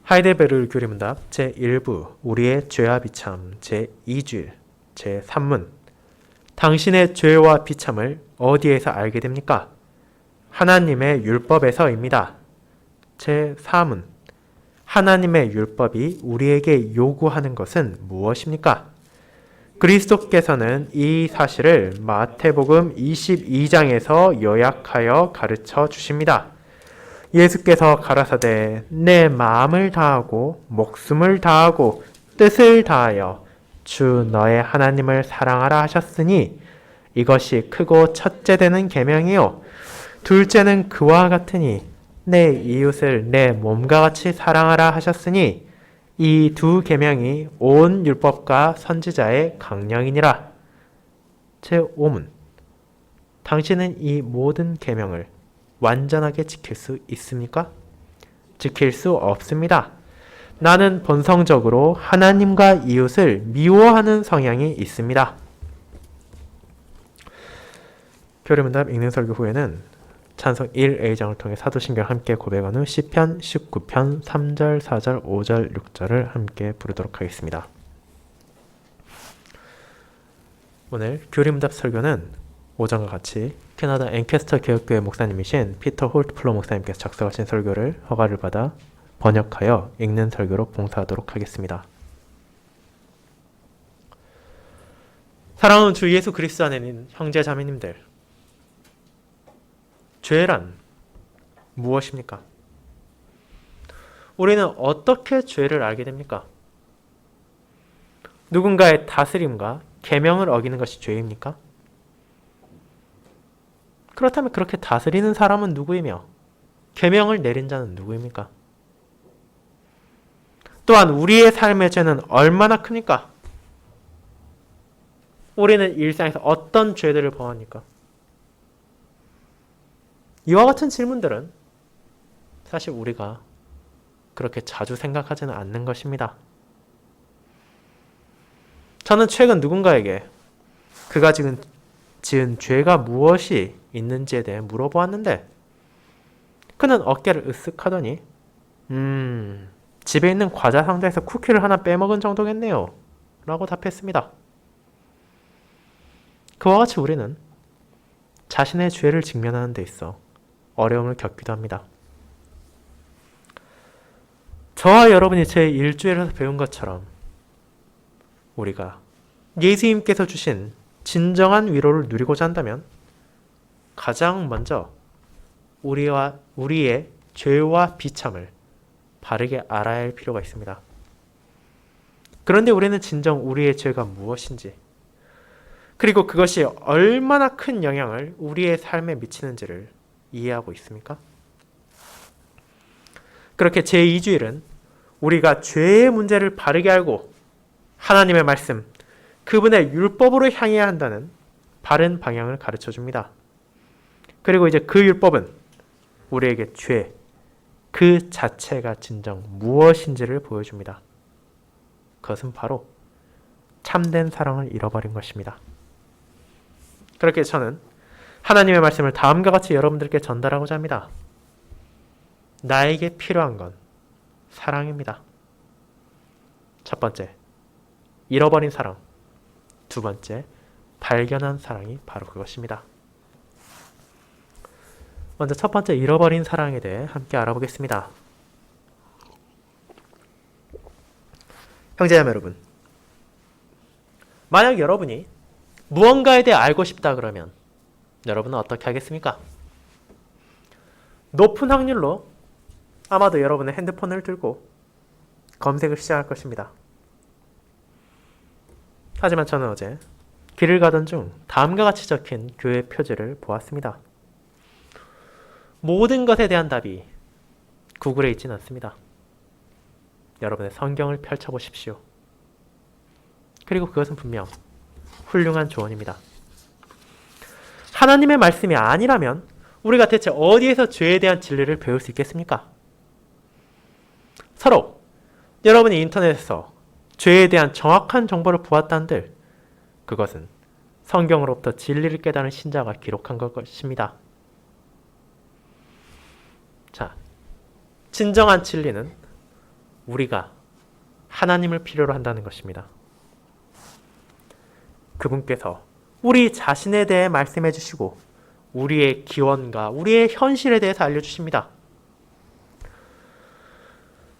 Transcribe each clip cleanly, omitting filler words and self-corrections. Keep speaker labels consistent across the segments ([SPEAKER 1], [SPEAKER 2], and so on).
[SPEAKER 1] 하이델베르 교리문답 제1부 우리의 죄와 비참 제2줄 제3문 당신의 죄와 비참을 어디에서 알게 됩니까? 하나님의 율법에서입니다. 제4문 하나님의 율법이 우리에게 요구하는 것은 무엇입니까? 그리스도께서는 이 사실을 마태복음 22장에서 요약하여 가르쳐 주십니다. 예수께서 가라사대 내 마음을 다하고 목숨을 다하고 뜻을 다하여 주 너의 하나님을 사랑하라 하셨으니 이것이 크고 첫째 되는 계명이요 둘째는 그와 같으니 내 이웃을 내 몸과 같이 사랑하라 하셨으니 이 두 계명이 온 율법과 선지자의 강령이니라. 제5문 당신은 이 모든 계명을 완전하게 지킬 수 있습니까? 지킬 수 없습니다. 나는 본성적으로 하나님과 이웃을 미워하는 성향이 있습니다. 교리문답 읽는 설교 후에는 찬송 1A장을 통해 사도신경을 함께 고백한 후 시편 19편 3절, 4절, 5절, 6절을 함께 부르도록 하겠습니다. 오늘 교리문답 설교는 오전과 같이 캐나다 앵캐스터 개혁교회 목사님이신 피터 홀트플러 목사님께서 작성하신 설교를 허가를 받아 번역하여 읽는 설교로 봉사하도록 하겠습니다. 사랑하는 주 예수 그리스도 안에 있는 형제 자매님들, 죄란 무엇입니까? 우리는 어떻게 죄를 알게 됩니까? 누군가의 다스림과 계명을 어기는 것이 죄입니까? 그렇다면 그렇게 다스리는 사람은 누구이며 계명을 내린 자는 누구입니까? 또한 우리의 삶의 죄는 얼마나 큽니까? 우리는 일상에서 어떤 죄들을 범합니까? 이와 같은 질문들은 사실 우리가 그렇게 자주 생각하지는 않는 것입니다. 저는 최근 누군가에게 그가 지금 지은 죄가 무엇이 있는지에 대해 물어보았는데 그는 어깨를 으쓱 하더니 집에 있는 과자 상자에서 쿠키를 하나 빼먹은 정도겠네요 라고 답했습니다. 그와 같이 우리는 자신의 죄를 직면하는 데 있어 어려움을 겪기도 합니다. 저와 여러분이 제 일주일에서 배운 것처럼 우리가 예수님께서 주신 진정한 위로를 누리고자 한다면 가장 먼저 우리의 죄와 비참을 바르게 알아야 할 필요가 있습니다. 그런데 우리는 진정 우리의 죄가 무엇인지 그리고 그것이 얼마나 큰 영향을 우리의 삶에 미치는지를 이해하고 있습니까? 그렇게 제2주일은 우리가 죄의 문제를 바르게 알고 하나님의 말씀, 그분의 율법으로 향해야 한다는 바른 방향을 가르쳐 줍니다. 그리고 이제 그 율법은 우리에게 죄, 그 자체가 진정 무엇인지를 보여줍니다. 그것은 바로 참된 사랑을 잃어버린 것입니다. 그렇게 저는 하나님의 말씀을 다음과 같이 여러분들께 전달하고자 합니다. 나에게 필요한 건 사랑입니다. 첫 번째, 잃어버린 사랑. 두 번째, 발견한 사랑이 바로 그것입니다. 먼저 첫 번째, 잃어버린 사랑에 대해 함께 알아보겠습니다. 형제자매 여러분, 만약 여러분이 무언가에 대해 알고 싶다 그러면 여러분은 어떻게 하겠습니까? 높은 확률로 아마도 여러분의 핸드폰을 들고 검색을 시작할 것입니다. 하지만 저는 어제 길을 가던 중 다음과 같이 적힌 교회 표지를 보았습니다. 모든 것에 대한 답이 구글에 있지는 않습니다. 여러분의 성경을 펼쳐보십시오. 그리고 그것은 분명 훌륭한 조언입니다. 하나님의 말씀이 아니라면 우리가 대체 어디에서 죄에 대한 진리를 배울 수 있겠습니까? 서로 여러분이 인터넷에서 죄에 대한 정확한 정보를 보았다는들 그것은 성경으로부터 진리를 깨달은 신자가 기록한 것입니다. 자, 진정한 진리는 우리가 하나님을 필요로 한다는 것입니다. 그분께서 우리 자신에 대해 말씀해 주시고 우리의 기원과 우리의 현실에 대해서 알려주십니다.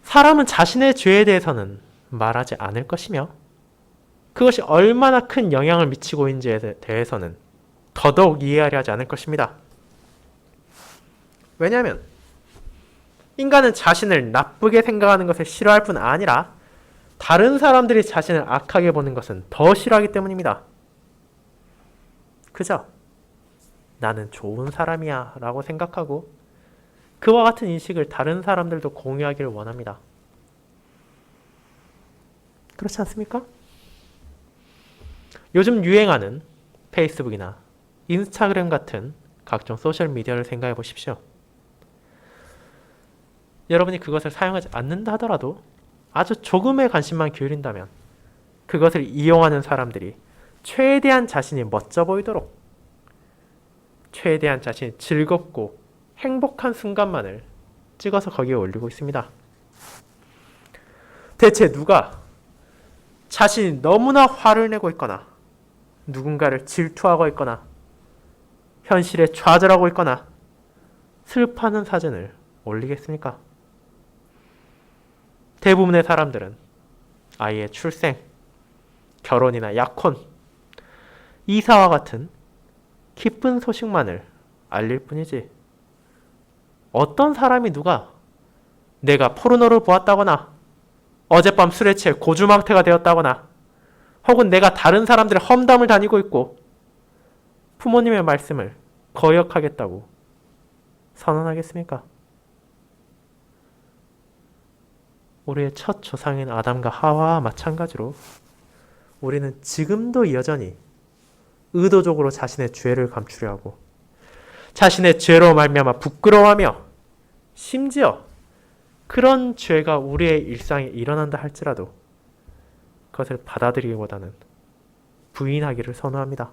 [SPEAKER 1] 사람은 자신의 죄에 대해서는 말하지 않을 것이며 그것이 얼마나 큰 영향을 미치고 있는지에 대해서는 더더욱 이해하려 하지 않을 것입니다. 왜냐하면 인간은 자신을 나쁘게 생각하는 것을 싫어할 뿐 아니라 다른 사람들이 자신을 악하게 보는 것은 더 싫어하기 때문입니다. 그저 나는 좋은 사람이야 라고 생각하고 그와 같은 인식을 다른 사람들도 공유하기를 원합니다. 그렇지 않습니까? 요즘 유행하는 페이스북이나 인스타그램 같은 각종 소셜미디어를 생각해 보십시오. 여러분이 그것을 사용하지 않는다 하더라도 아주 조금의 관심만 기울인다면 그것을 이용하는 사람들이 최대한 자신이 멋져 보이도록 최대한 자신이 즐겁고 행복한 순간만을 찍어서 거기에 올리고 있습니다. 대체 누가 자신이 너무나 화를 내고 있거나 누군가를 질투하고 있거나 현실에 좌절하고 있거나 슬퍼하는 사진을 올리겠습니까? 대부분의 사람들은 아이의 출생, 결혼이나 약혼, 이사와 같은 기쁜 소식만을 알릴 뿐이지 어떤 사람이 누가 내가 포르노를 보았다거나 어젯밤 술에 취해 고주망태가 되었다거나 혹은 내가 다른 사람들의 험담을 다니고 있고 부모님의 말씀을 거역하겠다고 선언하겠습니까? 우리의 첫 조상인 아담과 하와와 마찬가지로 우리는 지금도 여전히 의도적으로 자신의 죄를 감추려 하고 자신의 죄로 말미암아 부끄러워하며 심지어 그런 죄가 우리의 일상에 일어난다 할지라도 그것을 받아들이기보다는 부인하기를 선호합니다.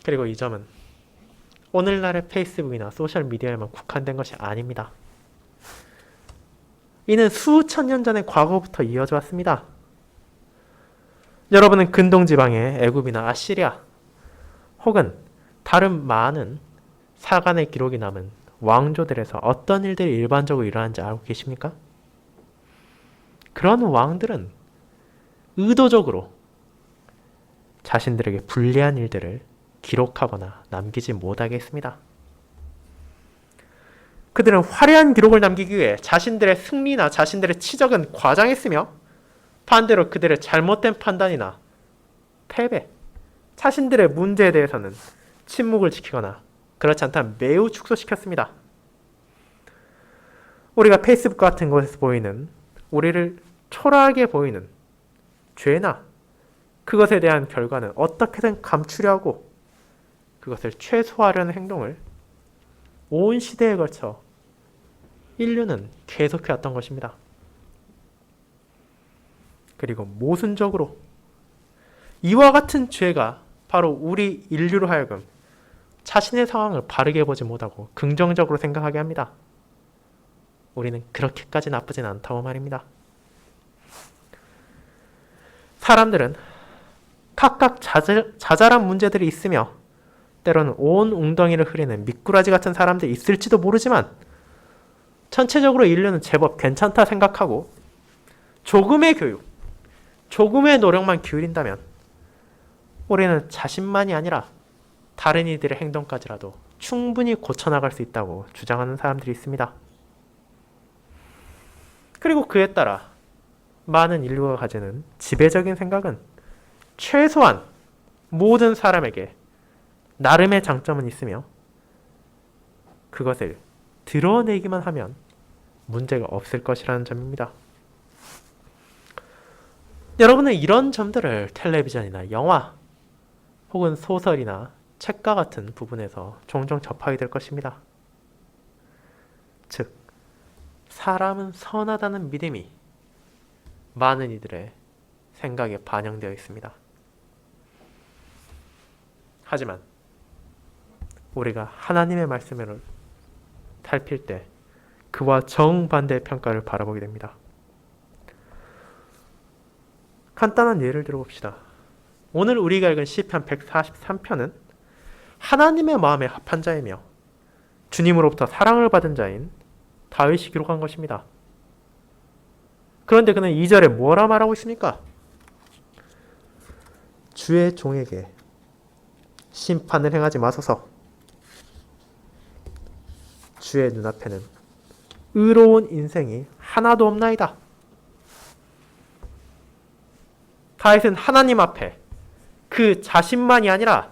[SPEAKER 1] 그리고 이 점은 오늘날의 페이스북이나 소셜미디어에만 국한된 것이 아닙니다. 이는 수천 년 전의 과거부터 이어져 왔습니다. 여러분은 근동지방의 애굽이나 아시리아 혹은 다른 많은 사간의 기록이 남은 왕조들에서 어떤 일들이 일반적으로 일어나는지 알고 계십니까? 그런 왕들은 의도적으로 자신들에게 불리한 일들을 기록하거나 남기지 못하게 했습니다. 그들은 화려한 기록을 남기기 위해 자신들의 승리나 자신들의 치적은 과장했으며 반대로 그들의 잘못된 판단이나 패배, 자신들의 문제에 대해서는 침묵을 지키거나 그렇지 않다면 매우 축소시켰습니다. 우리가 페이스북 같은 곳에서 보이는 우리를 초라하게 보이는 죄나 그것에 대한 결과는 어떻게든 감추려 하고 그것을 최소화하려는 행동을 온 시대에 걸쳐 인류는 계속해왔던 것입니다. 그리고 모순적으로 이와 같은 죄가 바로 우리 인류로 하여금 자신의 상황을 바르게 보지 못하고 긍정적으로 생각하게 합니다. 우리는 그렇게까지 나쁘진 않다고 말입니다. 사람들은 각각 자잘한 문제들이 있으며 때로는 온 웅덩이를 흐리는 미꾸라지 같은 사람들이 있을지도 모르지만 전체적으로 인류는 제법 괜찮다 생각하고 조금의 교육, 조금의 노력만 기울인다면 우리는 자신만이 아니라 다른 이들의 행동까지라도 충분히 고쳐나갈 수 있다고 주장하는 사람들이 있습니다. 그리고 그에 따라 많은 인류가 가지는 지배적인 생각은 최소한 모든 사람에게 나름의 장점은 있으며 그것을 드러내기만 하면 문제가 없을 것이라는 점입니다. 여러분은 이런 점들을 텔레비전이나 영화 혹은 소설이나 책과 같은 부분에서 종종 접하게 될 것입니다. 즉, 사람은 선하다는 믿음이 많은 이들의 생각에 반영되어 있습니다. 하지만 우리가 하나님의 말씀을 살필 때 그와 정반대의 평가를 바라보게 됩니다. 간단한 예를 들어봅시다. 오늘 우리가 읽은 시편 143편은 하나님의 마음에 합한 자이며 주님으로부터 사랑을 받은 자인 다윗이 기록한 것입니다. 그런데 그는 2절에 뭐라 말하고 있습니까? 주의 종에게 심판을 행하지 마소서. 주의 눈앞에는 의로운 인생이 하나도 없나이다. 다윗은 하나님 앞에 그 자신만이 아니라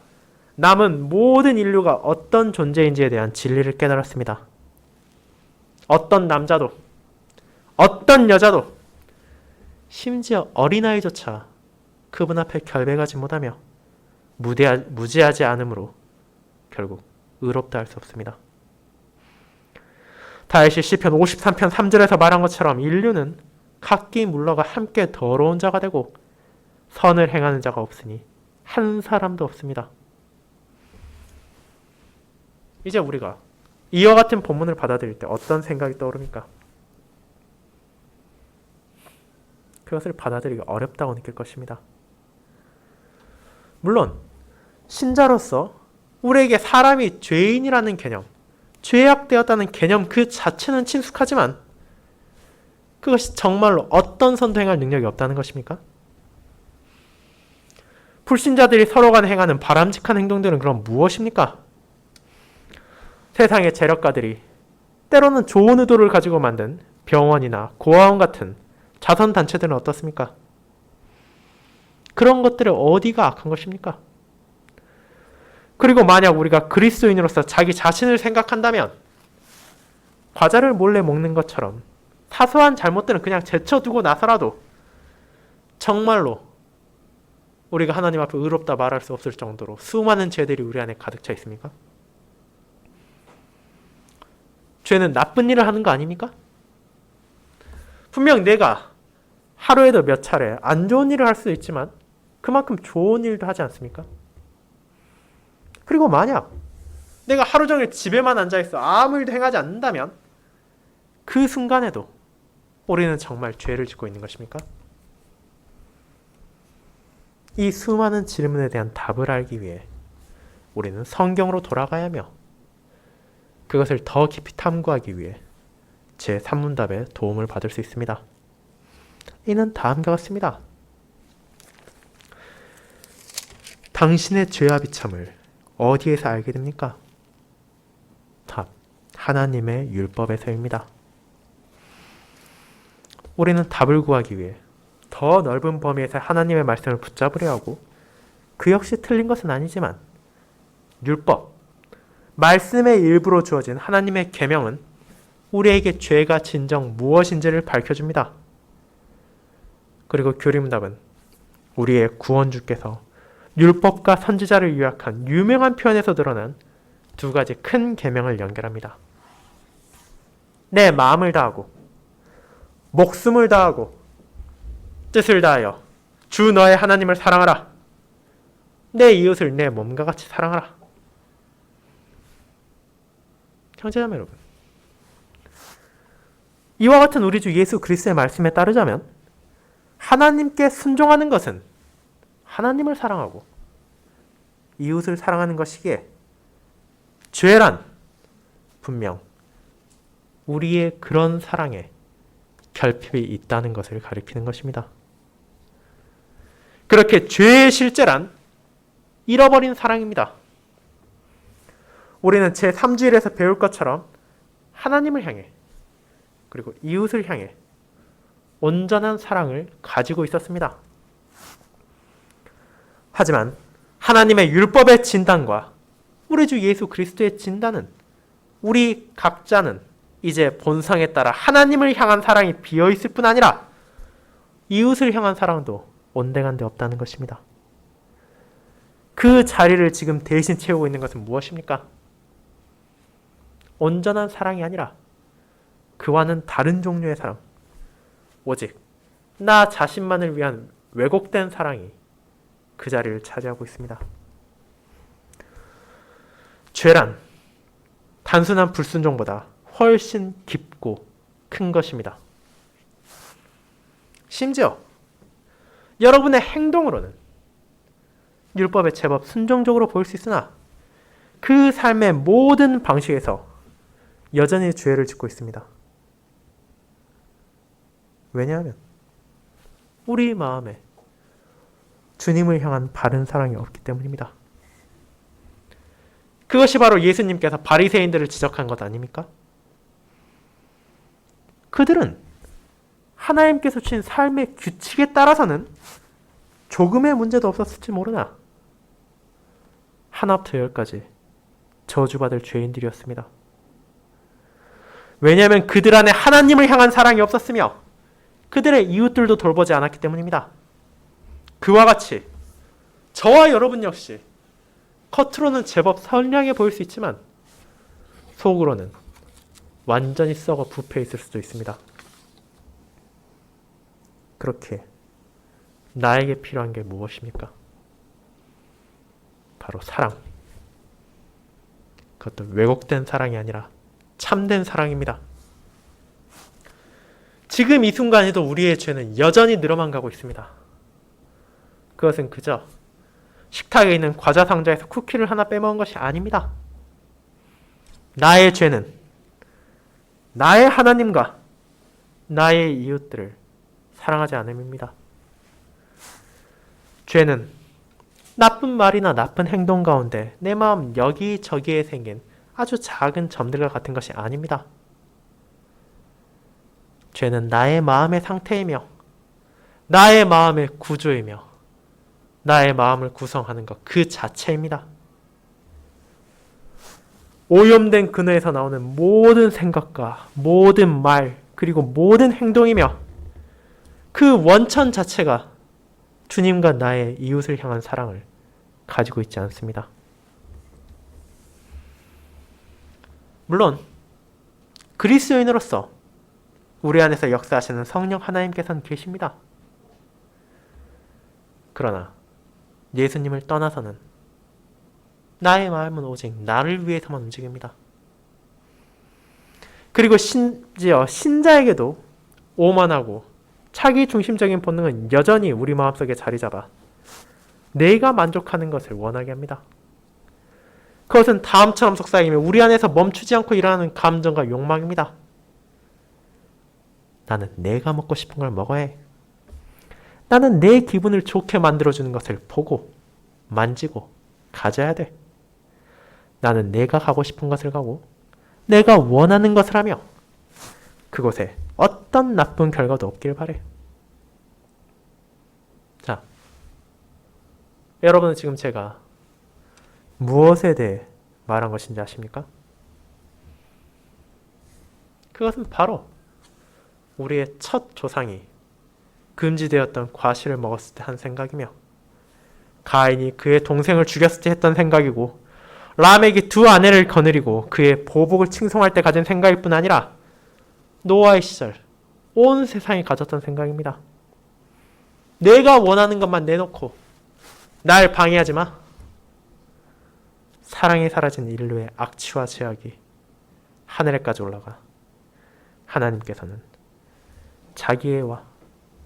[SPEAKER 1] 남은 모든 인류가 어떤 존재인지에 대한 진리를 깨달았습니다. 어떤 남자도, 어떤 여자도, 심지어 어린아이조차 그분 앞에 결백하지 못하며 무지하지 않으므로 결국 의롭다 할 수 없습니다. 다윗이 시편 53편 3절에서 말한 것처럼 인류는 각기 물러가 함께 더러운 자가 되고 선을 행하는 자가 없으니 한 사람도 없습니다. 이제 우리가 이와 같은 본문을 받아들일 때 어떤 생각이 떠오릅니까? 그것을 받아들이기 어렵다고 느낄 것입니다. 물론 신자로서 우리에게 사람이 죄인이라는 개념, 죄악되었다는 개념 그 자체는 친숙하지만 그것이 정말로 어떤 선도 행할 능력이 없다는 것입니까? 불신자들이 서로 간에 행하는 바람직한 행동들은 그럼 무엇입니까? 세상의 재력가들이 때로는 좋은 의도를 가지고 만든 병원이나 고아원 같은 자선단체들은 어떻습니까? 그런 것들을 어디가 악한 것입니까? 그리고 만약 우리가 그리스도인으로서 자기 자신을 생각한다면 과자를 몰래 먹는 것처럼 사소한 잘못들은 그냥 제쳐두고 나서라도 정말로 우리가 하나님 앞에 의롭다 말할 수 없을 정도로 수많은 죄들이 우리 안에 가득 차 있습니까? 죄는 나쁜 일을 하는 거 아닙니까? 분명 내가 하루에도 몇 차례 안 좋은 일을 할 수도 있지만 그만큼 좋은 일도 하지 않습니까? 그리고 만약 내가 하루 종일 집에만 앉아있어 아무 일도 행하지 않는다면 그 순간에도 우리는 정말 죄를 짓고 있는 것입니까? 이 수많은 질문에 대한 답을 알기 위해 우리는 성경으로 돌아가야 하며 그것을 더 깊이 탐구하기 위해 제 산문답의 도움을 받을 수 있습니다. 이는 다음과 같습니다. 당신의 죄와 비참을 어디에서 알게 됩니까? 답, 하나님의 율법에서입니다. 우리는 답을 구하기 위해 더 넓은 범위에서 하나님의 말씀을 붙잡으려 하고 그 역시 틀린 것은 아니지만 율법, 말씀의 일부로 주어진 하나님의 계명은 우리에게 죄가 진정 무엇인지를 밝혀줍니다. 그리고 교리문답은 우리의 구원주께서 율법과 선지자를 요약한 유명한 표현에서 드러난 두 가지 큰 계명을 연결합니다. 내 마음을 다하고 목숨을 다하고 뜻을 다하여 주 너의 하나님을 사랑하라. 내 이웃을 내 몸과 같이 사랑하라. 형제자매 여러분, 이와 같은 우리 주 예수 그리스도의 말씀에 따르자면 하나님께 순종하는 것은 하나님을 사랑하고 이웃을 사랑하는 것이기에 죄란 분명 우리의 그런 사랑에 결핍이 있다는 것을 가리키는 것입니다. 그렇게 죄의 실제란 잃어버린 사랑입니다. 우리는 제3주일에서 배울 것처럼 하나님을 향해 그리고 이웃을 향해 온전한 사랑을 가지고 있었습니다. 하지만 하나님의 율법의 진단과 우리 주 예수 그리스도의 진단은 우리 각자는 이제 본성에 따라 하나님을 향한 사랑이 비어있을 뿐 아니라 이웃을 향한 사랑도 온데간데 없다는 것입니다. 그 자리를 지금 대신 채우고 있는 것은 무엇입니까? 온전한 사랑이 아니라 그와는 다른 종류의 사랑, 오직 나 자신만을 위한 왜곡된 사랑이 그 자리를 차지하고 있습니다. 죄란 단순한 불순종보다 훨씬 깊고 큰 것입니다. 심지어 여러분의 행동으로는 율법에 제법 순종적으로 보일 수 있으나 그 삶의 모든 방식에서 여전히 죄를 짓고 있습니다. 왜냐하면 우리 마음에 주님을 향한 바른 사랑이 없기 때문입니다. 그것이 바로 예수님께서 바리새인들을 지적한 것 아닙니까? 그들은 하나님께서 주신 삶의 규칙에 따라서는 조금의 문제도 없었을지 모르나 하나부터 열까지 저주받을 죄인들이었습니다. 왜냐하면 그들 안에 하나님을 향한 사랑이 없었으며 그들의 이웃들도 돌보지 않았기 때문입니다. 그와 같이 저와 여러분 역시 겉으로는 제법 선량해 보일 수 있지만 속으로는 완전히 썩어 부패 있을 수도 있습니다. 그렇게 나에게 필요한 게 무엇입니까? 바로 사랑. 그것도 왜곡된 사랑이 아니라 참된 사랑입니다. 지금 이 순간에도 우리의 죄는 여전히 늘어만 가고 있습니다. 그것은 그저 식탁에 있는 과자 상자에서 쿠키를 하나 빼먹은 것이 아닙니다. 나의 죄는 나의 하나님과 나의 이웃들을 사랑하지 않음입니다. 죄는 나쁜 말이나 나쁜 행동 가운데 내 마음 여기저기에 생긴 아주 작은 점들과 같은 것이 아닙니다. 죄는 나의 마음의 상태이며 나의 마음의 구조이며 나의 마음을 구성하는 것 그 자체입니다. 오염된 근원에서 나오는 모든 생각과 모든 말 그리고 모든 행동이며 그 원천 자체가 주님과 나의 이웃을 향한 사랑을 가지고 있지 않습니다. 물론 그리스도인으로서 우리 안에서 역사하시는 성령 하나님께서는 계십니다. 그러나 예수님을 떠나서는 나의 마음은 오직 나를 위해서만 움직입니다. 그리고 심지어 신자에게도 오만하고 자기 중심적인 본능은 여전히 우리 마음속에 자리 잡아 내가 만족하는 것을 원하게 합니다. 그것은 다음처럼 속삭이며 우리 안에서 멈추지 않고 일어나는 감정과 욕망입니다. 나는 내가 먹고 싶은 걸 먹어야 해. 나는 내 기분을 좋게 만들어주는 것을 보고 만지고 가져야 돼. 나는 내가 가고 싶은 것을 가고 내가 원하는 것을 하며 그곳에 어떤 나쁜 결과도 없길 바래. 자, 여러분은 지금 제가 무엇에 대해 말한 것인지 아십니까? 그것은 바로 우리의 첫 조상이 금지되었던 과실을 먹었을 때 한 생각이며 가인이 그의 동생을 죽였을 때 했던 생각이고 라멕이 두 아내를 거느리고 그의 보복을 칭송할 때 가진 생각일 뿐 아니라 노아의 시절 온 세상이 가졌던 생각입니다. 내가 원하는 것만 내놓고 날 방해하지 마. 사랑이 사라진 인류의 악취와 죄악이 하늘에까지 올라가 하나님께서는 자기애와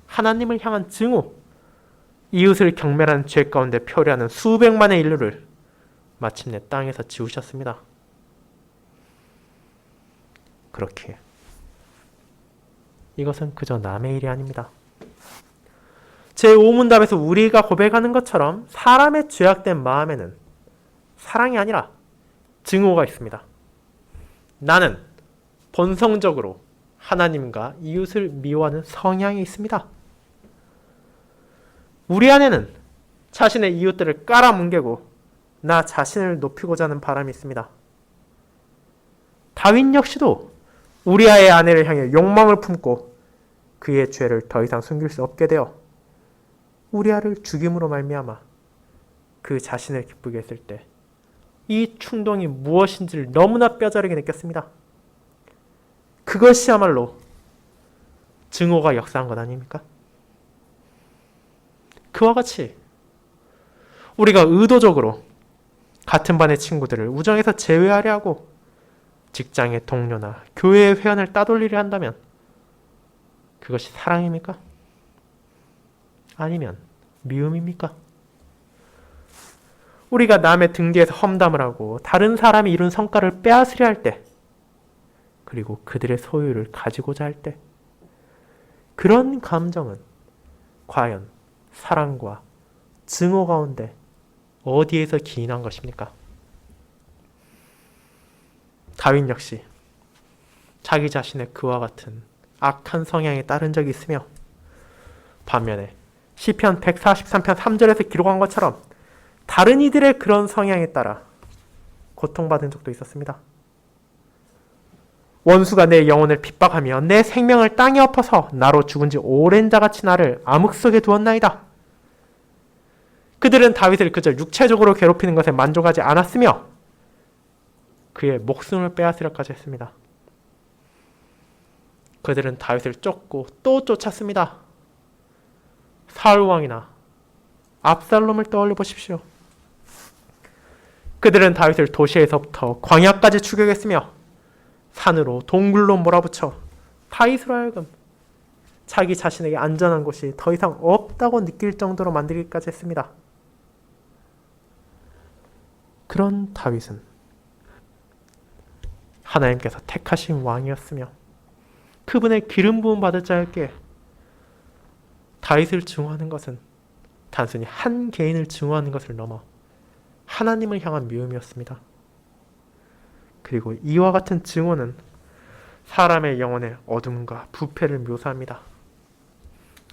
[SPEAKER 1] 하나님을 향한 증오, 이웃을 경멸하는 죄 가운데 표류하는 수백만의 인류를 마침내 땅에서 지우셨습니다. 그렇게 이것은 그저 남의 일이 아닙니다. 제5문답에서 우리가 고백하는 것처럼 사람의 죄악된 마음에는 사랑이 아니라 증오가 있습니다. 나는 본성적으로 하나님과 이웃을 미워하는 성향이 있습니다. 우리 안에는 자신의 이웃들을 깔아뭉개고 나 자신을 높이고자 하는 바람이 있습니다. 다윈 역시도 우리아의 아내를 향해 욕망을 품고 그의 죄를 더 이상 숨길 수 없게 되어 우리아를 죽임으로 말미암아 그 자신을 기쁘게 했을 때 이 충동이 무엇인지를 너무나 뼈저리게 느꼈습니다. 그것이야말로 증오가 역사한 것 아닙니까? 그와 같이 우리가 의도적으로 같은 반의 친구들을 우정에서 제외하려 하고 직장의 동료나 교회의 회원을 따돌리려 한다면 그것이 사랑입니까? 아니면 미움입니까? 우리가 남의 등 뒤에서 험담을 하고 다른 사람이 이룬 성과를 빼앗으려 할 때, 그리고 그들의 소유를 가지고자 할 때, 그런 감정은 과연 사랑과 증오 가운데 어디에서 기인한 것입니까? 다윈 역시 자기 자신의 그와 같은 악한 성향에 따른 적이 있으며, 반면에 시편 143편 3절에서 기록한 것처럼 다른 이들의 그런 성향에 따라 고통받은 적도 있었습니다. 원수가 내 영혼을 핍박하며 내 생명을 땅에 엎어서 나로 죽은 지 오랜 자같이 나를 암흑 속에 두었나이다. 그들은 다윗을 그저 육체적으로 괴롭히는 것에 만족하지 않았으며 그의 목숨을 빼앗으려까지 했습니다. 그들은 다윗을 쫓고 또 쫓았습니다. 사울 왕이나 압살롬을 떠올려 보십시오. 그들은 다윗을 도시에서부터 광야까지 추격했으며 산으로 동굴로 몰아붙여 다윗으로 하여금 자기 자신에게 안전한 곳이 더 이상 없다고 느낄 정도로 만들기까지 했습니다. 그런 다윗은 하나님께서 택하신 왕이었으며 그분의 기름 부음 받을 자였기에 다윗을 증오하는 것은 단순히 한 개인을 증오하는 것을 넘어 하나님을 향한 미움이었습니다. 그리고 이와 같은 증오는 사람의 영혼의 어둠과 부패를 묘사합니다.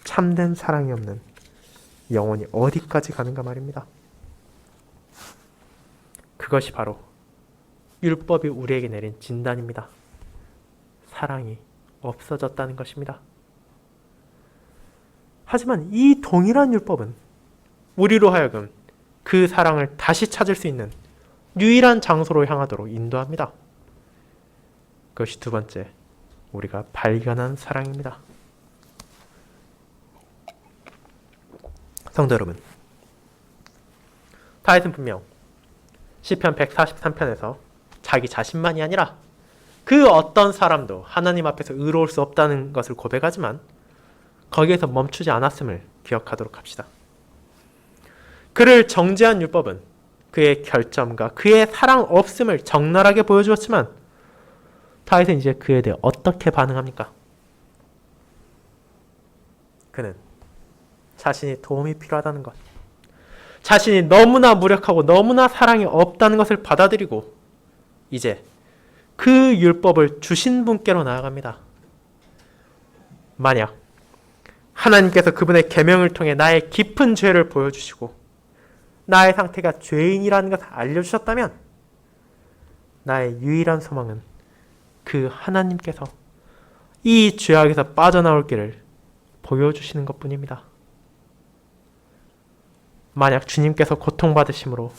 [SPEAKER 1] 참된 사랑이 없는 영혼이 어디까지 가는가 말입니다. 그것이 바로 율법이 우리에게 내린 진단입니다. 사랑이 없어졌다는 것입니다. 하지만 이 동일한 율법은 우리로 하여금 그 사랑을 다시 찾을 수 있는 유일한 장소로 향하도록 인도합니다. 그것이 두 번째, 우리가 발견한 사랑입니다. 성도 여러분, 다윗은 분명 시편 143편에서 자기 자신만이 아니라 그 어떤 사람도 하나님 앞에서 의로울 수 없다는 것을 고백하지만 거기에서 멈추지 않았음을 기억하도록 합시다. 그를 정죄한 율법은 그의 결점과 그의 사랑 없음을 적나라하게 보여주었지만 다윗은 이제 그에 대해 어떻게 반응합니까? 그는 자신이 도움이 필요하다는 것, 자신이 너무나 무력하고 너무나 사랑이 없다는 것을 받아들이고 이제 그 율법을 주신 분께로 나아갑니다. 만약 하나님께서 그분의 계명을 통해 나의 깊은 죄를 보여주시고 나의 상태가 죄인이라는 것을 알려주셨다면 나의 유일한 소망은 그 하나님께서 이 죄악에서 빠져나올 길을 보여주시는 것뿐입니다. 만약 주님께서 고통받으심으로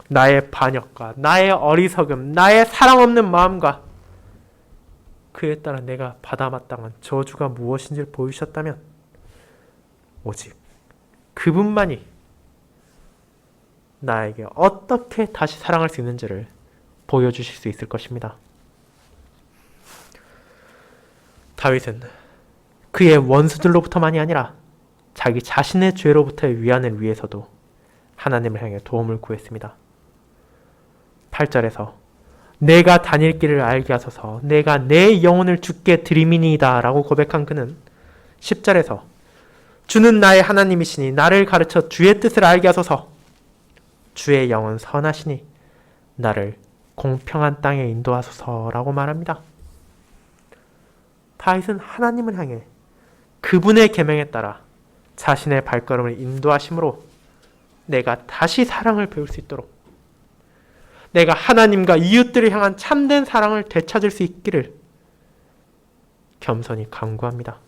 [SPEAKER 1] 나의 반역과 나의 어리석음, 나의 사랑 없는 마음과 그에 따라 내가 받아 마땅한 저주가 무엇인지를 보여주셨다면 오직 그분만이 나에게 어떻게 다시 사랑할 수 있는지를 보여주실 수 있을 것입니다. 다윗은 그의 원수들로부터만이 아니라 자기 자신의 죄로부터의 위안을 위해서도 하나님을 향해 도움을 구했습니다. 8절에서 내가 다닐 길을 알게 하소서 내가 내 영혼을 주께 드리미니이다 라고 고백한 그는 10절에서 주는 나의 하나님이시니 나를 가르쳐 주의 뜻을 알게 하소서 주의 영은 선하시니 나를 공평한 땅에 인도하소서라고 말합니다. 다윗은 하나님을 향해 그분의 계명에 따라 자신의 발걸음을 인도하심으로 내가 다시 사랑을 배울 수 있도록 내가 하나님과 이웃들을 향한 참된 사랑을 되찾을 수 있기를 겸손히 간구합니다.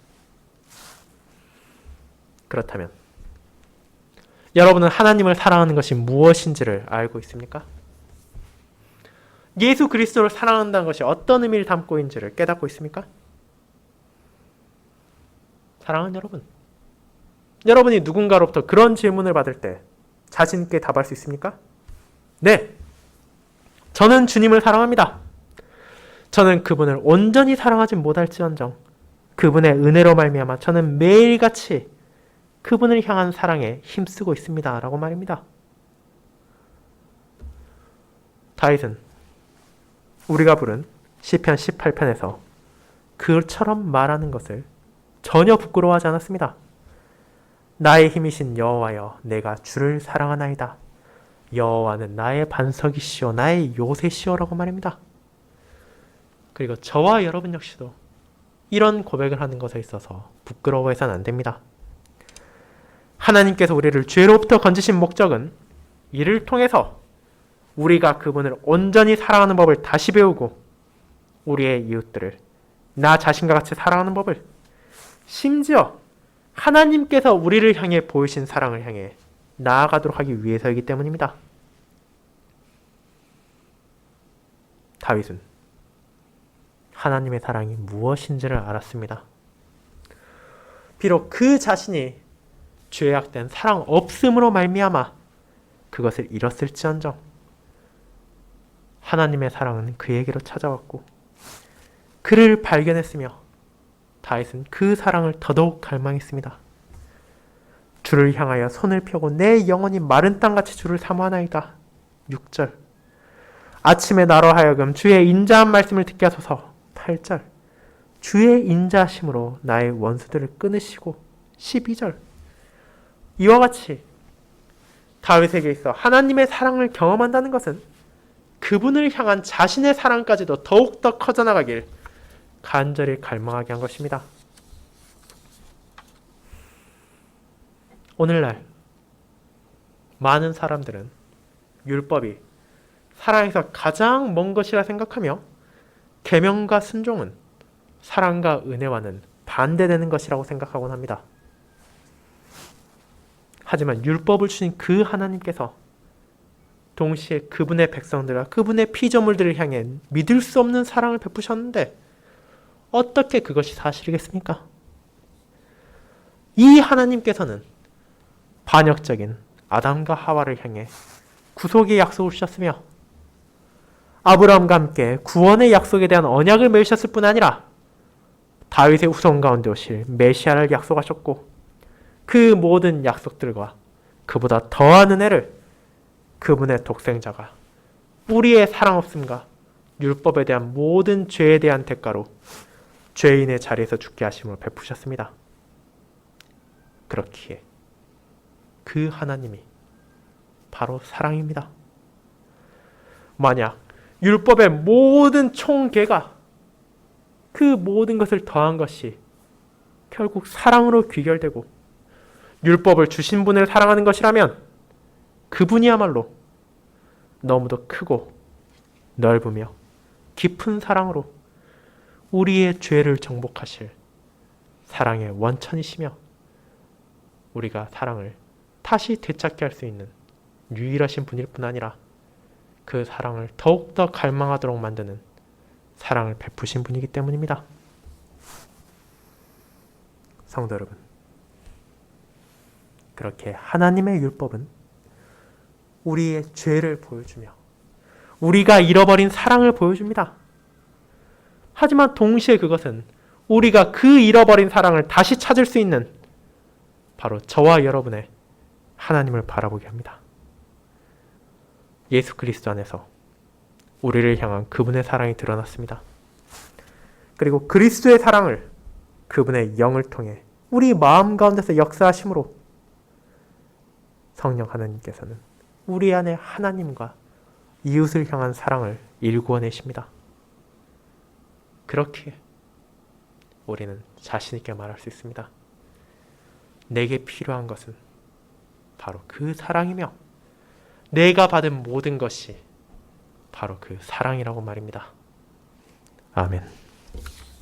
[SPEAKER 1] 그렇다면 여러분은 하나님을 사랑하는 것이 무엇인지를 알고 있습니까? 예수 그리스도를 사랑한다는 것이 어떤 의미를 담고 있는지를 깨닫고 있습니까? 사랑하는 여러분, 여러분이 누군가로부터 그런 질문을 받을 때 자신 있게 답할 수 있습니까? 네, 저는 주님을 사랑합니다. 저는 그분을 온전히 사랑하지 못할지언정 그분의 은혜로 말미암아 저는 매일같이 그분을 향한 사랑에 힘쓰고 있습니다. 라고 말입니다. 다윗은 우리가 부른 시편 18편에서 그처럼 말하는 것을 전혀 부끄러워하지 않았습니다. 나의 힘이신 여호와여, 내가 주를 사랑하나이다. 여호와는 나의 반석이시오, 나의 요새시오라고 말입니다. 그리고 저와 여러분 역시도 이런 고백을 하는 것에 있어서 부끄러워해서는 안 됩니다. 하나님께서 우리를 죄로부터 건지신 목적은 이를 통해서 우리가 그분을 온전히 사랑하는 법을 다시 배우고 우리의 이웃들을 나 자신과 같이 사랑하는 법을, 심지어 하나님께서 우리를 향해 보이신 사랑을 향해 나아가도록 하기 위해서이기 때문입니다. 다윗은 하나님의 사랑이 무엇인지를 알았습니다. 비록 그 자신이 죄악된 사랑 없음으로 말미암아 그것을 잃었을지언정 하나님의 사랑은 그에게로 찾아왔고 그를 발견했으며 다윗은 그 사랑을 더더욱 갈망했습니다. 주를 향하여 손을 펴고 내 영혼이 마른 땅같이 주를 사모하나이다. 6절. 아침에 나로 하여금 주의 인자한 말씀을 듣게 하소서. 8절. 주의 인자하심으로 나의 원수들을 끊으시고. 12절. 이와 같이 다윗에게 있어 하나님의 사랑을 경험한다는 것은 그분을 향한 자신의 사랑까지도 더욱더 커져나가길 간절히 갈망하게 한 것입니다. 오늘날 많은 사람들은 율법이 사랑에서 가장 먼 것이라 생각하며 계명과 순종은 사랑과 은혜와는 반대되는 것이라고 생각하곤 합니다. 하지만 율법을 주신 그 하나님께서 동시에 그분의 백성들과 그분의 피조물들을 향해 믿을 수 없는 사랑을 베푸셨는데 어떻게 그것이 사실이겠습니까? 이 하나님께서는 반역적인 아담과 하와를 향해 구속의 약속을 주셨으며 아브라함과 함께 구원의 약속에 대한 언약을 맺으셨을 뿐 아니라 다윗의 후손 가운데 오실 메시아를 약속하셨고 그 모든 약속들과 그보다 더한 은혜를 그분의 독생자가 우리의 사랑 없음과 율법에 대한 모든 죄에 대한 대가로 죄인의 자리에서 죽게 하심을 베푸셨습니다. 그렇기에 그 하나님이 바로 사랑입니다. 만약 율법의 모든 총계가 그 모든 것을 더한 것이 결국 사랑으로 귀결되고 율법을 주신 분을 사랑하는 것이라면 그분이야말로 너무도 크고 넓으며 깊은 사랑으로 우리의 죄를 정복하실 사랑의 원천이시며 우리가 사랑을 다시 되찾게 할 수 있는 유일하신 분일 뿐 아니라 그 사랑을 더욱더 갈망하도록 만드는 사랑을 베푸신 분이기 때문입니다. 성도 여러분, 그렇게 하나님의 율법은 우리의 죄를 보여주며 우리가 잃어버린 사랑을 보여줍니다. 하지만 동시에 그것은 우리가 그 잃어버린 사랑을 다시 찾을 수 있는 바로 저와 여러분의 하나님을 바라보게 합니다. 예수 그리스도 안에서 우리를 향한 그분의 사랑이 드러났습니다. 그리고 그리스도의 사랑을 그분의 영을 통해 우리 마음 가운데서 역사하심으로 성령 하나님께서는 우리 안에 하나님과 이웃을 향한 사랑을 일구어내십니다. 그렇기에 우리는 자신 있게 말할 수 있습니다. 내게 필요한 것은 바로 그 사랑이며 내가 받은 모든 것이 바로 그 사랑이라고 말입니다. 아멘.